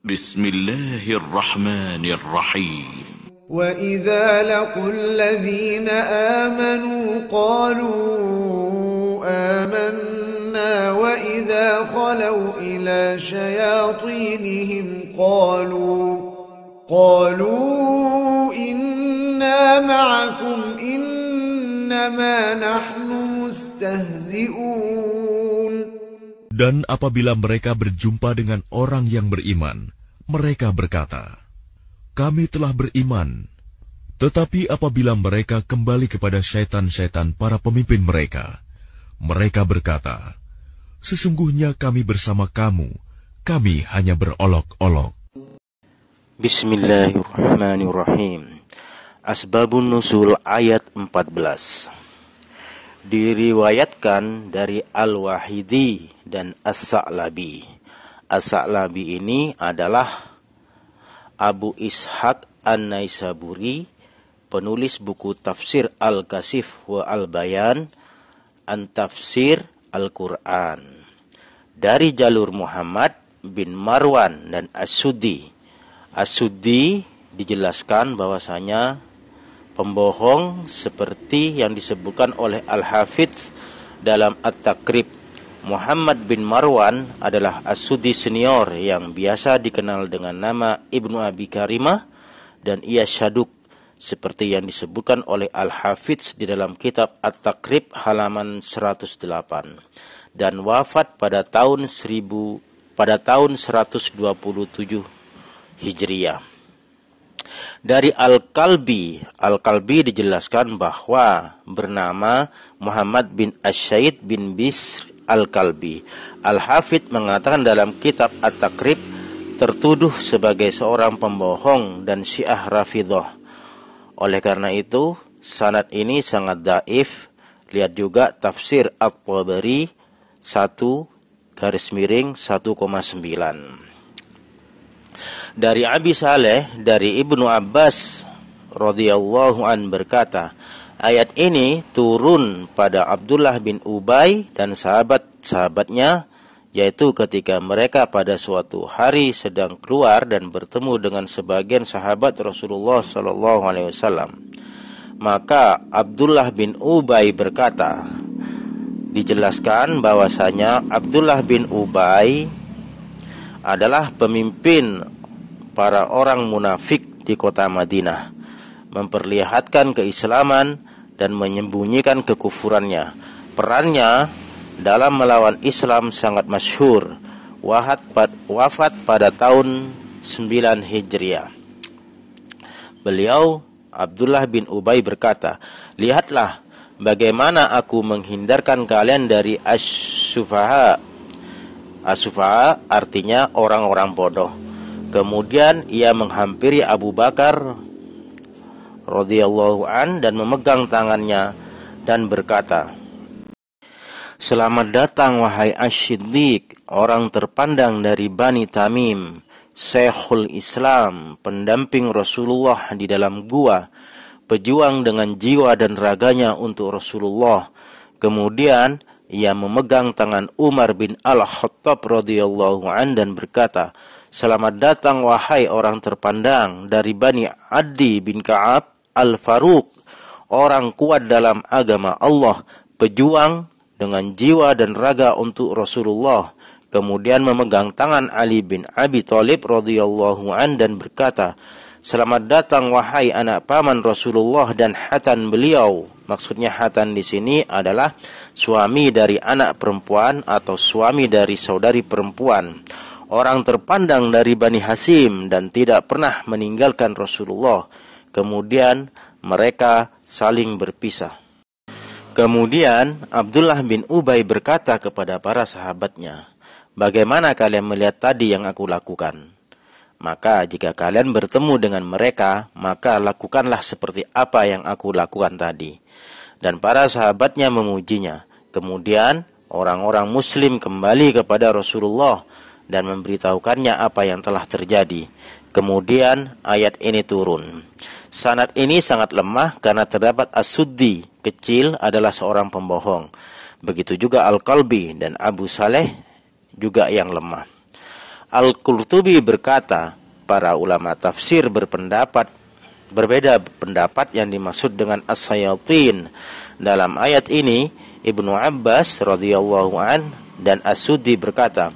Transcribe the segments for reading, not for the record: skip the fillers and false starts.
Bismillahirrahmanirrahim. وَإِذَا لَقُوا الَّذِينَ آمَنُوا قَالُوا آمَنَّا وَإِذَا خَلَوْا إِلَى شَيَاطِينِهِمْ قَالُوا إِنَّا مَعَكُمْ إِنَّمَا نَحْنُ مُسْتَهْزِئُونَ. Dan apabila mereka berjumpa dengan orang yang beriman, mereka berkata, "Kami telah beriman." Tetapi apabila mereka kembali kepada syaitan-syaitan para pemimpin mereka, mereka berkata, "Sesungguhnya kami bersama kamu, kami hanya berolok-olok." Bismillahirrahmanirrahim. Asbabun Nuzul ayat 14. Diriwayatkan dari Al-Wahidi dan As-Sa'labi. As-Sa'labi ini adalah Abu Ishaq An-Naisaburi, penulis buku tafsir Al-Kasif wa Al-Bayan an Tafsir Al-Quran. Dari jalur Muhammad bin Marwan dan As-Suddi. As-Suddi dijelaskan bahwasanya pembohong seperti yang disebutkan oleh Al-Hafidz dalam At-Takrib. Muhammad bin Marwan adalah As-Suddi senior yang biasa dikenal dengan nama Ibnu Abi Karimah, dan ia syaduk seperti yang disebutkan oleh Al-Hafidz di dalam kitab At-Takrib halaman 108, dan wafat pada tahun 127 Hijriah. Dari Al-Kalbi dijelaskan bahwa bernama Muhammad bin Asyaid bin Bisr Al-Kalbi. Al-Hafidz mengatakan dalam kitab At-Takrib, tertuduh sebagai seorang pembohong dan Syiah Rafidhah. Oleh karena itu, sanad ini sangat dhaif. Lihat juga tafsir At-Tabari 1/1,9. Dari Abi Saleh dari Ibnu Abbas radhiyallahu an berkata, ayat ini turun pada Abdullah bin Ubay dan sahabat-sahabatnya, yaitu ketika mereka pada suatu hari sedang keluar dan bertemu dengan sebagian sahabat Rasulullah SAW. Maka Abdullah bin Ubay berkata, dijelaskan bahwasanya Abdullah bin Ubay adalah pemimpin para orang munafik di kota Madinah, memperlihatkan keislaman dan menyembunyikan kekufurannya. Perannya dalam melawan Islam sangat masyhur. Wafat pada tahun 9 Hijriah. Beliau Abdullah bin Ubay berkata, "Lihatlah bagaimana aku menghindarkan kalian dari as-sufaha." As-sufaha artinya orang-orang bodoh. Kemudian ia menghampiri Abu Bakar radhiyallahu an dan memegang tangannya dan berkata, "Selamat datang wahai Asy-Siddiq, orang terpandang dari Bani Tamim, Syekhul Islam, pendamping Rasulullah di dalam gua, pejuang dengan jiwa dan raganya untuk Rasulullah." Kemudian ia memegang tangan Umar bin Al-Khattab radhiyallahu an dan berkata, "Selamat datang wahai orang terpandang dari Bani Adi bin Ka'ab Al-Faruq, orang kuat dalam agama Allah, pejuang dengan jiwa dan raga untuk Rasulullah." Kemudian memegang tangan Ali bin Abi Thalib radhiyallahu an dan berkata, "Selamat datang wahai anak paman Rasulullah dan hatan beliau." Maksudnya hatan di sini adalah suami dari anak perempuan atau suami dari saudari perempuan. Orang terpandang dari Bani Hasim dan tidak pernah meninggalkan Rasulullah. Kemudian mereka saling berpisah. Kemudian Abdullah bin Ubay berkata kepada para sahabatnya, "Bagaimana kalian melihat tadi yang aku lakukan? Maka jika kalian bertemu dengan mereka, maka lakukanlah seperti apa yang aku lakukan tadi." Dan para sahabatnya memujinya. Kemudian orang-orang muslim kembali kepada Rasulullah dan memberitahukannya apa yang telah terjadi. Kemudian ayat ini turun. Sanad ini sangat lemah karena terdapat As-Suddi kecil adalah seorang pembohong. Begitu juga Al-Kalbi dan Abu Saleh juga yang lemah. Al-Qurtubi berkata, para ulama tafsir berbeda pendapat yang dimaksud dengan as-sayatin. Dalam ayat ini, Ibnu Abbas radhiyallahu an dan As-Suddi berkata,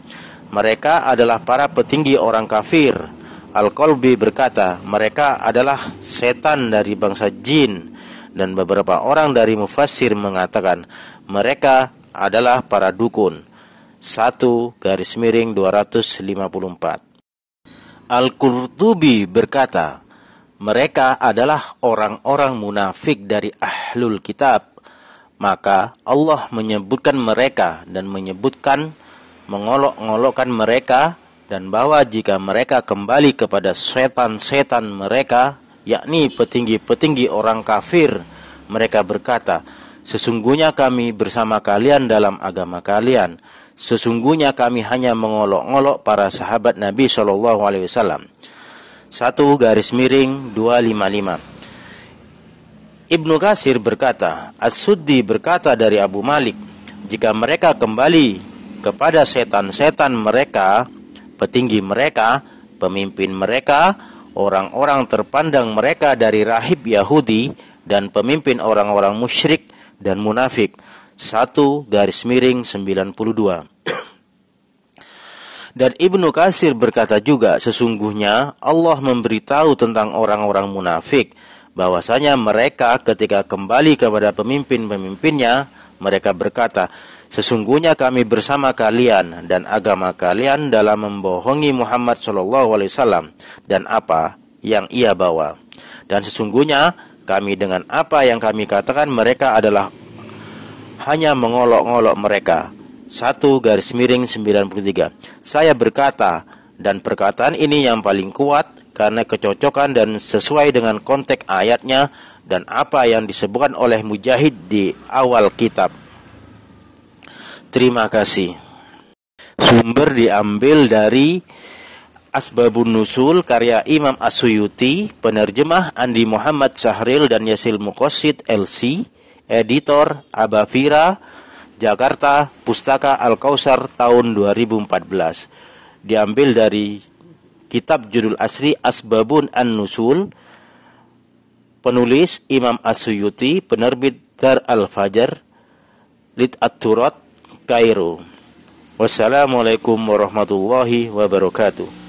mereka adalah para petinggi orang kafir. Al-Qalbi berkata, mereka adalah setan dari bangsa jin. Dan beberapa orang dari mufassir mengatakan, mereka adalah para dukun. 1/254. Al-Qurtubi berkata, mereka adalah orang-orang munafik dari ahlul kitab. Maka Allah menyebutkan mereka dan menyebutkan mengolok-ngolokkan mereka, dan bahwa jika mereka kembali kepada setan-setan mereka, yakni petinggi-petinggi orang kafir, mereka berkata, sesungguhnya kami bersama kalian dalam agama kalian. Sesungguhnya kami hanya mengolok-ngolok para sahabat Nabi SAW. 1/255. Ibnu Katsir berkata, As-Suddi berkata dari Abu Malik, jika mereka kembali kepada setan-setan mereka, petinggi mereka, pemimpin mereka, orang-orang terpandang mereka dari rahib Yahudi, dan pemimpin orang-orang musyrik dan munafik. 1/92. Dan Ibnu Katsir berkata juga, sesungguhnya Allah memberitahu tentang orang-orang munafik, bahwasanya mereka ketika kembali kepada pemimpin-pemimpinnya, mereka berkata, sesungguhnya kami bersama kalian dan agama kalian dalam membohongi Muhammad SAW dan apa yang ia bawa. Dan sesungguhnya kami dengan apa yang kami katakan mereka adalah hanya mengolok-ngolok mereka. 1/93. Saya berkata, dan perkataan ini yang paling kuat karena kecocokan dan sesuai dengan konteks ayatnya dan apa yang disebutkan oleh Mujahid di awal kitab. Terima kasih. Sumber diambil dari Asbabun Nusul karya Imam As-Suyuti, penerjemah Andi Muhammad Syahril dan Yasil Muqassid LC, editor Abafira, Jakarta, Pustaka Al-Kausar tahun 2014. Diambil dari kitab judul asli Asbabun An-Nusul, penulis Imam As-Suyuti, penerbit Dar Al-Fajar, Lit At-Turat, Kairo. Wassalamualaikum warahmatullahi wabarakatuh.